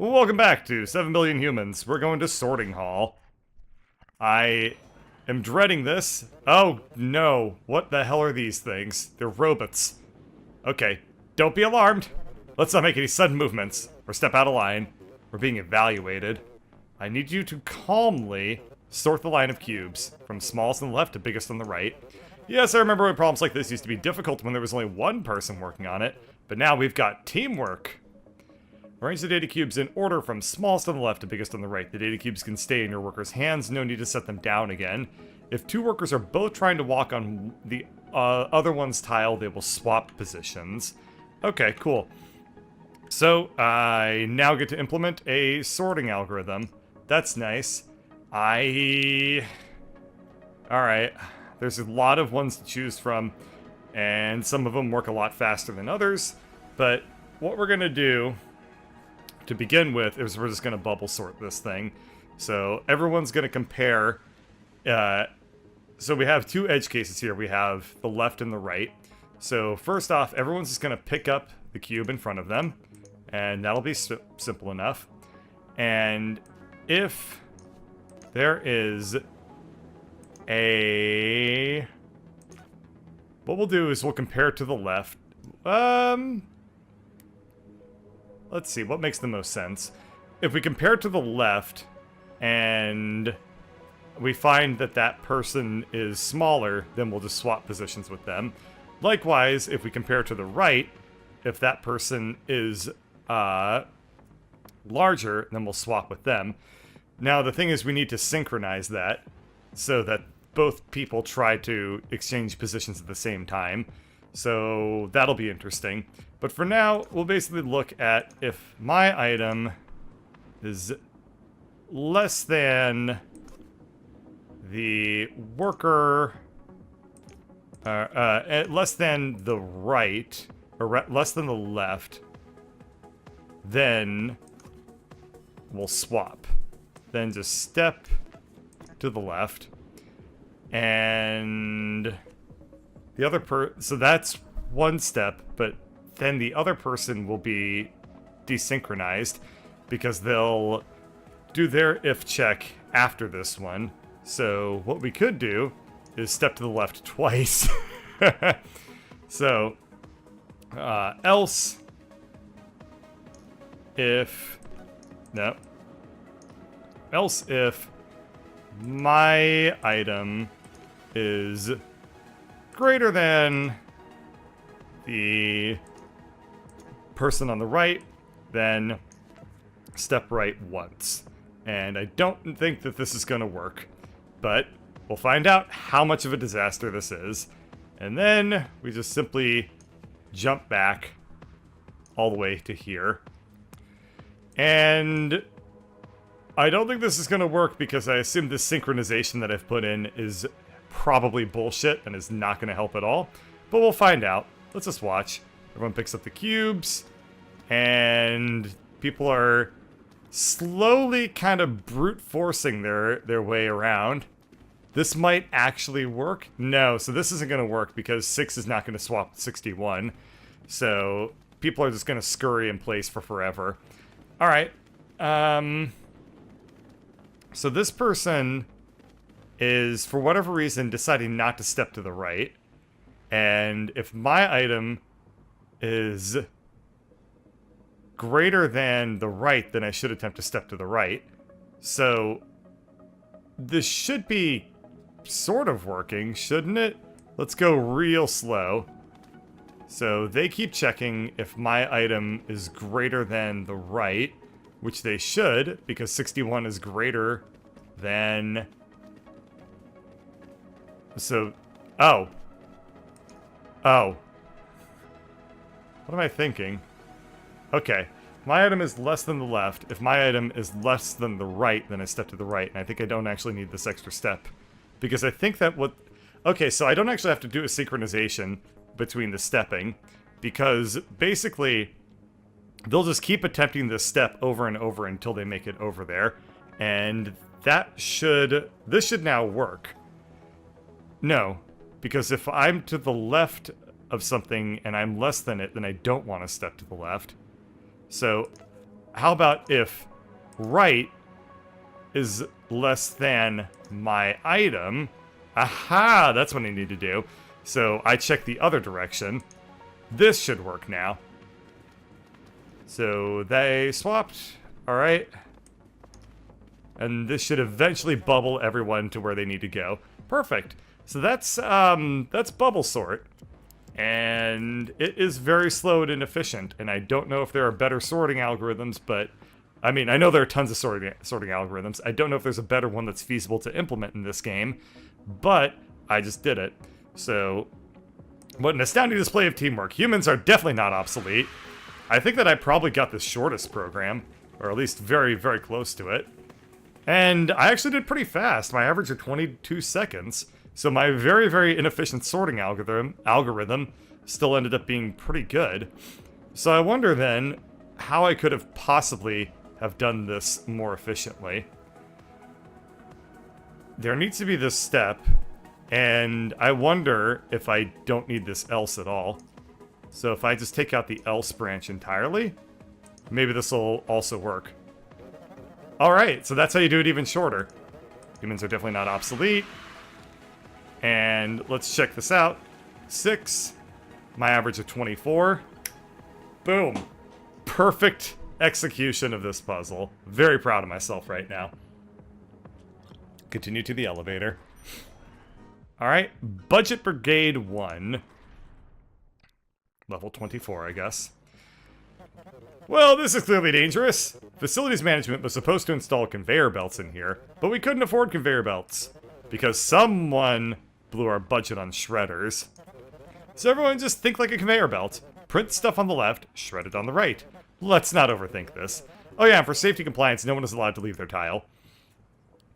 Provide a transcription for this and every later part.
Welcome back to 7 Billion Humans. We're going to Sorting Hall. I am dreading this. Oh, no. What the hell are these things? They're robots. Okay, don't be alarmed. Let's not make any sudden movements or step out of line. We're being evaluated. I need you to calmly sort the line of cubes from smallest on the left to biggest on the right. Yes, I remember when problems like this used to be difficult when there was only one person working on it, but now we've got teamwork. Arrange the data cubes in order from smallest on the left to biggest on the right. The data cubes can stay in your workers' hands, no need to set them down again. If two workers are both trying to walk on the other one's tile, they will swap positions. Okay, cool. So, I now get to implement a sorting algorithm. That's nice. Alright. There's a lot of ones to choose from, and some of them work a lot faster than others, but what we're gonna do to begin with is we're just gonna bubble sort this thing. So everyone's gonna compare, so we have two edge cases here. We have the left and the right. So first off, everyone's just gonna pick up the cube in front of them, and that'll be simple enough. And if there is what we'll do is we'll compare to the left. Let's see, what makes the most sense? If we compare to the left, and we find that that person is smaller, then we'll just swap positions with them. Likewise, if we compare to the right, if that person is larger, then we'll swap with them. Now, the thing is we need to synchronize that so that both people try to exchange positions at the same time. So that'll be interesting. But for now, we'll basically look at if my item is less than the worker, less than the right, or less than the left, then we'll swap. Then just step to the left, and the other so that's one step, but then the other person will be desynchronized because they'll do their if check after this one. So what we could do is step to the left twice. So else if my item is greater than the person on the right, then step right once. And I don't think that this is gonna work, but we'll find out how much of a disaster this is, and then we just simply jump back all the way to here. And I don't think this is gonna work because I assume this synchronization that I've put in is probably bullshit and is not gonna help at all, but we'll find out. Let's just watch. Everyone picks up the cubes, and people are slowly kind of brute forcing their way around. This might actually work. No, so this isn't going to work because 6 is not going to swap with 61. So people are just going to scurry in place for forever. Alright. So this person is, for whatever reason, deciding not to step to the right. And if my item is greater than the right, then I should attempt to step to the right. So this should be sort of working, shouldn't it? Let's go real slow. So they keep checking if my item is greater than the right, which they should, because 61 is greater than... So... Oh. What am I thinking? Okay. My item is less than the left. If my item is less than the right, then I step to the right. And I think I don't actually need this extra step. Because I think that what... Okay, so I don't actually have to do a synchronization between the stepping. Because, basically, they'll just keep attempting this step over and over until they make it over there. And that should... This should now work. No. Because if I'm to the left of something and I'm less than it, then I don't want to step to the left. So how about if right is less than my item? Aha, that's what I need to do. So I check the other direction. This should work now. So they swapped. All right. And this should eventually bubble everyone to where they need to go. Perfect. So that's bubble sort. And it is very slow and inefficient. And I don't know if there are better sorting algorithms, but I mean, I know there are tons of sorting algorithms. I don't know if there's a better one that's feasible to implement in this game, but I just did it. So, what an astounding display of teamwork. Humans are definitely not obsolete. I think that I probably got the shortest program, or at least very, very close to it. And I actually did pretty fast. My average of 22 seconds. So my very, very inefficient sorting algorithm still ended up being pretty good. So I wonder then how I could have possibly have done this more efficiently. There needs to be this step, and I wonder if I don't need this else at all. So if I just take out the else branch entirely, maybe this will also work. Alright, so that's how you do it even shorter. Humans are definitely not obsolete. And let's check this out. 6. My average of 24. Boom. Perfect execution of this puzzle. Very proud of myself right now. Continue to the elevator. Alright, Budget Brigade 1. Level 24, I guess. Well, this is clearly dangerous. Facilities management was supposed to install conveyor belts in here, but we couldn't afford conveyor belts because someone blew our budget on shredders. So everyone just think like a conveyor belt. Print stuff on the left, shred it on the right. Let's not overthink this. Oh yeah, for safety compliance, no one is allowed to leave their tile.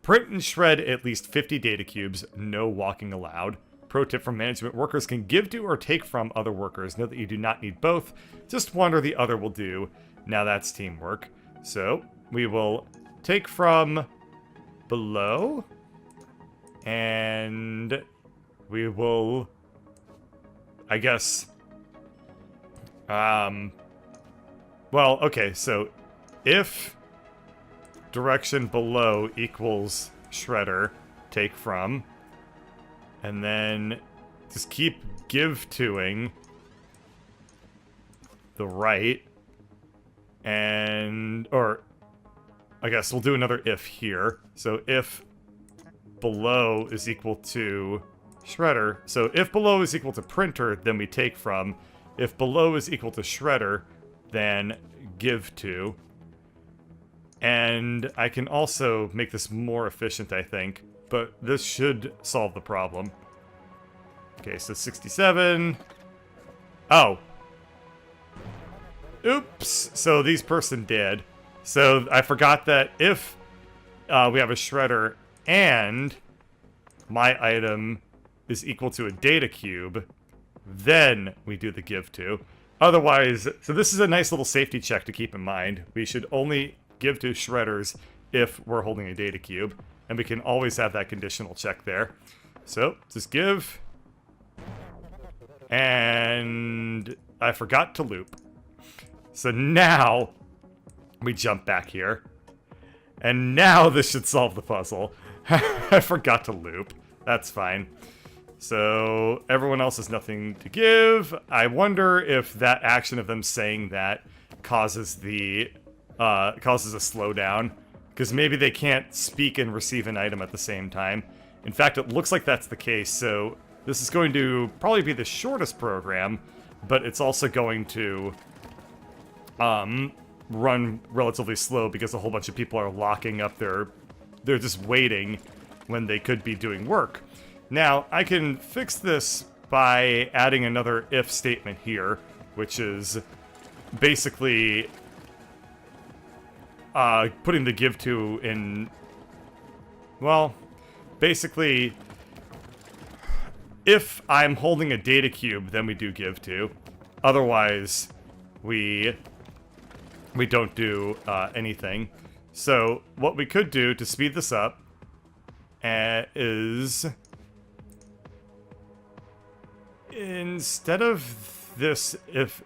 Print and shred at least 50 data cubes, no walking allowed. Pro tip from management: workers can give to or take from other workers. Note that you do not need both. Just one or the other will do. Now that's teamwork. So we will take from below. And we will, I guess, well, okay, so if direction below equals shredder, take from, and then just keep give toing the right, and, or I guess we'll do another if here. So if below is equal to shredder, so if below is equal to printer, then we take from. If below is equal to shredder, then give to. And I can also make this more efficient, I think, but this should solve the problem. Okay, so 67. Oh. Oops. So these person did. So I forgot that if we have a shredder and my item is equal to a data cube, then we do the give to. Otherwise, so this is a nice little safety check to keep in mind. We should only give to shredders if we're holding a data cube, and we can always have that conditional check there. So, just give. And I forgot to loop. So now we jump back here. And now this should solve the puzzle. I forgot to loop. That's fine. So everyone else has nothing to give. I wonder if that action of them saying that causes the causes a slowdown, because maybe they can't speak and receive an item at the same time. In fact, it looks like that's the case. So this is going to probably be the shortest program, but it's also going to run relatively slow because a whole bunch of people are locking up they're just waiting when they could be doing work. Now, I can fix this by adding another if statement here, which is basically putting the give to in, well, basically, if I'm holding a data cube, then we do give to. Otherwise, we don't do anything. So what we could do to speed this up is, instead of this if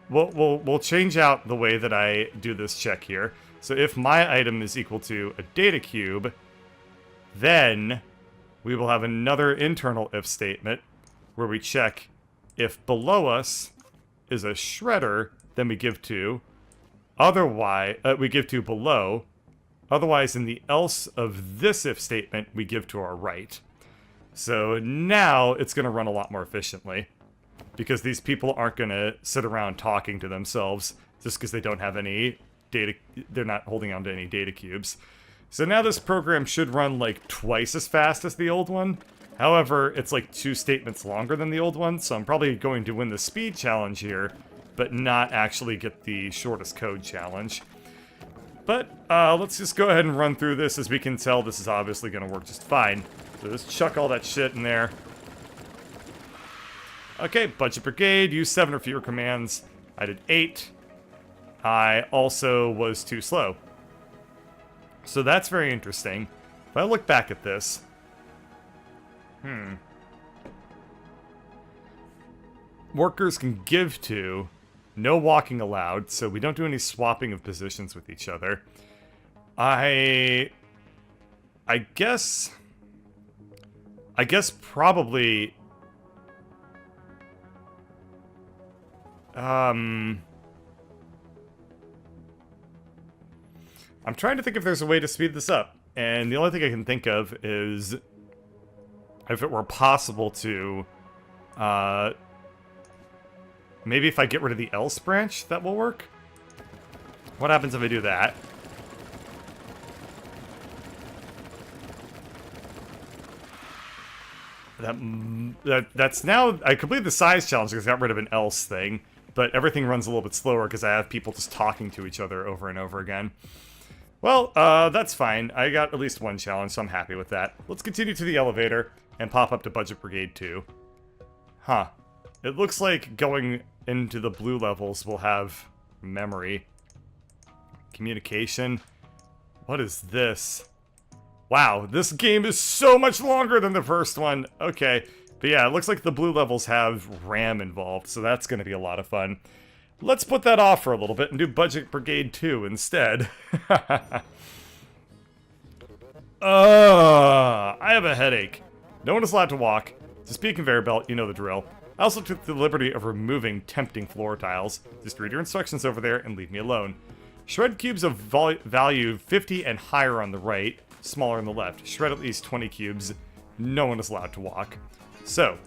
we'll change out the way that I do this check here. So if my item is equal to a data cube, then we will have another internal if statement where we check if below us is a shredder, then we give to. Otherwise, we give to below. Otherwise, in the else of this if statement, we give to our right. So now it's going to run a lot more efficiently, because these people aren't going to sit around talking to themselves just because they don't have any data. They're not holding on to any data cubes. So now this program should run like twice as fast as the old one. However, it's like 2 statements longer than the old one, so I'm probably going to win the speed challenge here, but not actually get the shortest code challenge. But let's just go ahead and run through this. As we can tell, this is obviously going to work just fine. So just chuck all that shit in there. Okay, Budget Brigade, use 7 or fewer commands. I did 8. I also was too slow. So that's very interesting. If I look back at this... Workers can give to... No walking allowed, so we don't do any swapping of positions with each other. I guess probably... I'm trying to think if there's a way to speed this up, and the only thing I can think of is if it were possible to, maybe if I get rid of the else branch, that will work? What happens if I do that? That's now... I completed the size challenge because I got rid of an else thing, but everything runs a little bit slower because I have people just talking to each other over and over again. Well, that's fine. I got at least one challenge, so I'm happy with that. Let's continue to the elevator and pop up to Budget Brigade 2. Huh. It looks like going into the blue levels will have memory. Communication. What is this? Wow, this game is so much longer than the first one. Okay. But yeah, it looks like the blue levels have RAM involved, so that's going to be a lot of fun. Let's put that off for a little bit and do Budget Brigade 2 instead. I have a headache. No one is allowed to walk. To speak conveyor belt, you know the drill. I also took the liberty of removing tempting floor tiles. Just read your instructions over there and leave me alone. Shred cubes of value 50 and higher on the right, smaller on the left. Shred at least 20 cubes. No one is allowed to walk. So,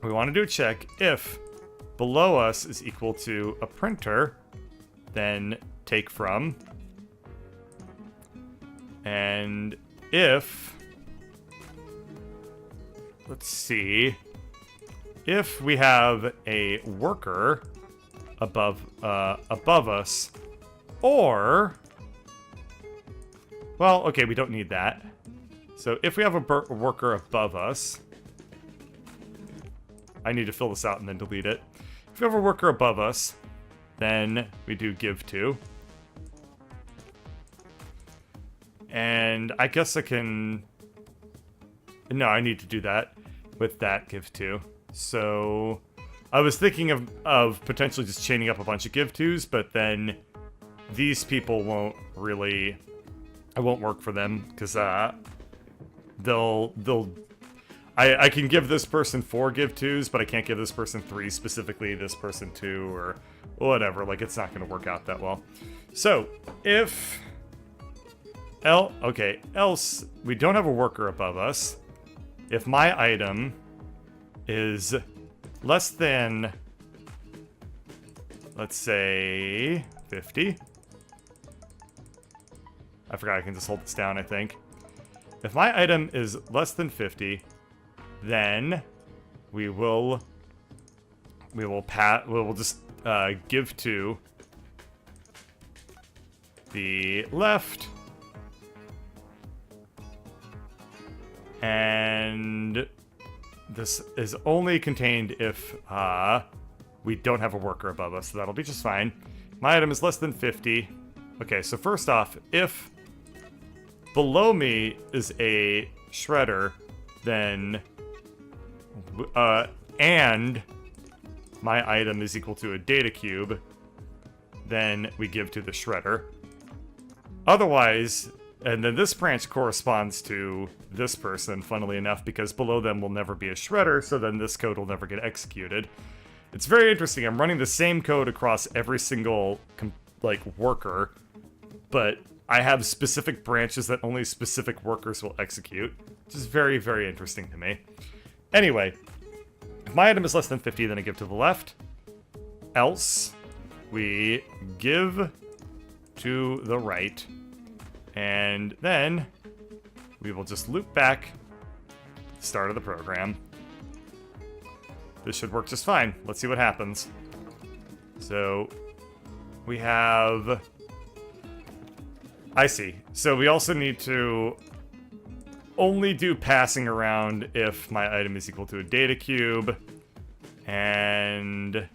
we want to do a check if below us is equal to a printer, then take from. And if, let's see, if we have a worker above us, or, well, okay, we don't need that. So if we have a worker above us, I need to fill this out and then delete it. If we have a worker above us, then we do give to. And I guess I can... No, I need to do that with that give to. So I was thinking of potentially just chaining up a bunch of give tos, but then these people won't really... I won't work for them, because they'll I can give this person 4 give tos, but I can't give this person 3 specifically, this person 2, or whatever. Like, it's not going to work out that well. So, if... Okay, else, we don't have a worker above us. If my item is less than, let's say, 50. I forgot I can just hold this down, I think. If my item is less than 50... then we will just give to the left, and this is only contained if we don't have a worker above us, so that'll be just fine. My item is less than 50. Okay, so first off, if below me is a shredder, then and my item is equal to a data cube, then we give to the shredder. Otherwise, and then this branch corresponds to this person, funnily enough, because below them will never be a shredder, so then this code will never get executed. It's very interesting. I'm running the same code across every single, worker, but I have specific branches that only specific workers will execute, which is very, very interesting to me. Anyway, if my item is less than 50, then I give to the left. Else, we give to the right. And then we will just loop back to the start of the program. This should work just fine. Let's see what happens. So we have... I see. So we also need to only do passing around if my item is equal to a data cube. And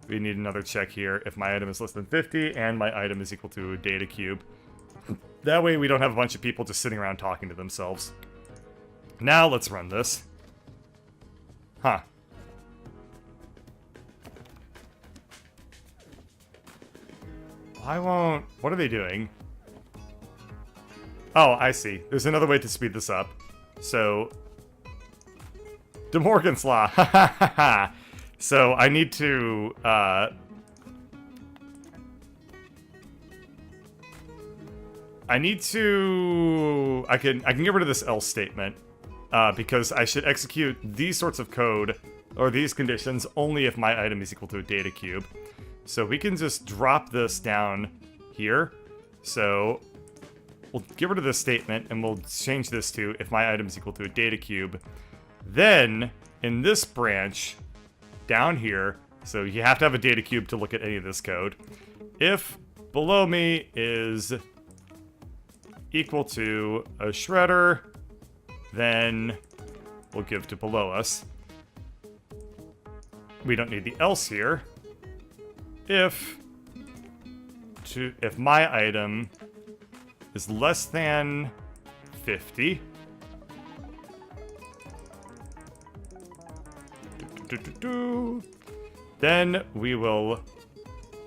we need another check here if my item is less than 50 and my item is equal to a data cube. That way we don't have a bunch of people just sitting around talking to themselves. Now let's run this. Huh. Why won't... What are they doing? Oh, I see. There's another way to speed this up. So... De Morgan's Law. So I need to... I can get rid of this else statement, because I should execute these sorts of code, or these conditions, only if my item is equal to a data cube. So we can just drop this down here. So we'll get rid of this statement, and we'll change this to if my item is equal to a data cube. Then, in this branch, down here, so you have to have a data cube to look at any of this code, if below me is equal to a shredder, then we'll give to below us. We don't need the else here. If my item is less than 50, then we will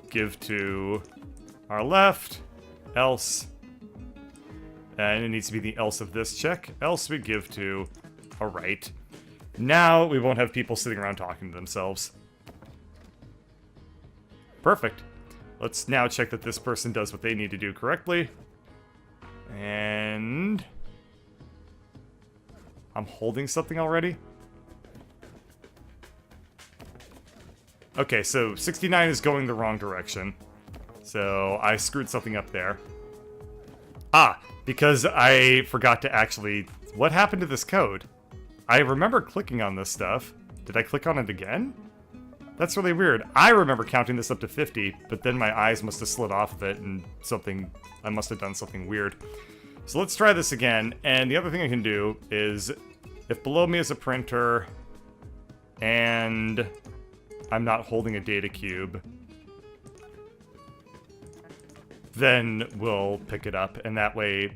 give to our left, else, and it needs to be the else of this check, else we give to our right. Now we won't have people sitting around talking to themselves. Perfect. Let's now check that this person does what they need to do correctly. And... I'm holding something already? Okay, so 69 is going the wrong direction. So I screwed something up there. Ah, because I forgot to actually... What happened to this code? I remember clicking on this stuff. Did I click on it again? That's really weird. I remember counting this up to 50, but then my eyes must have slid off of it and I must have done something weird. So let's try this again, and the other thing I can do is, if below me is a printer, and I'm not holding a data cube, then we'll pick it up, and that way,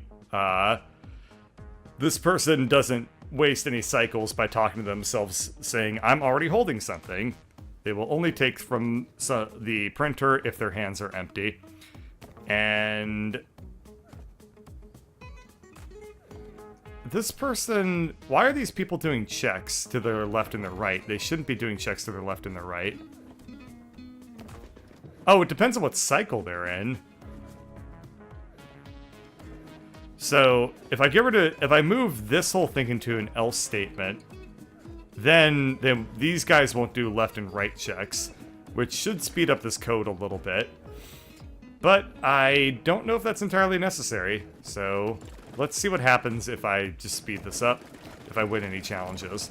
this person doesn't waste any cycles by talking to themselves saying, I'm already holding something. They will only take from the printer if their hands are empty. And this person... Why are these people doing checks to their left and their right? They shouldn't be doing checks to their left and their right. Oh, it depends on what cycle they're in. So, if I move this whole thing into an else statement, then these guys won't do left and right checks, which should speed up this code a little bit. But I don't know if that's entirely necessary, so let's see what happens if I just speed this up, if I win any challenges.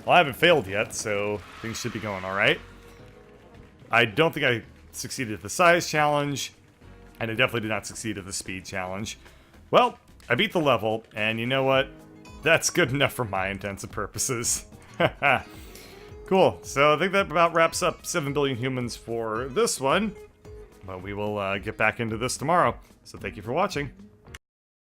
Well, I haven't failed yet, so things should be going alright. I don't think I succeeded at the size challenge, and I definitely did not succeed at the speed challenge. Well, I beat the level, and you know what? That's good enough for my intents and purposes. Cool, so I think that about wraps up 7 Billion Humans for this one. But we will get back into this tomorrow, so thank you for watching.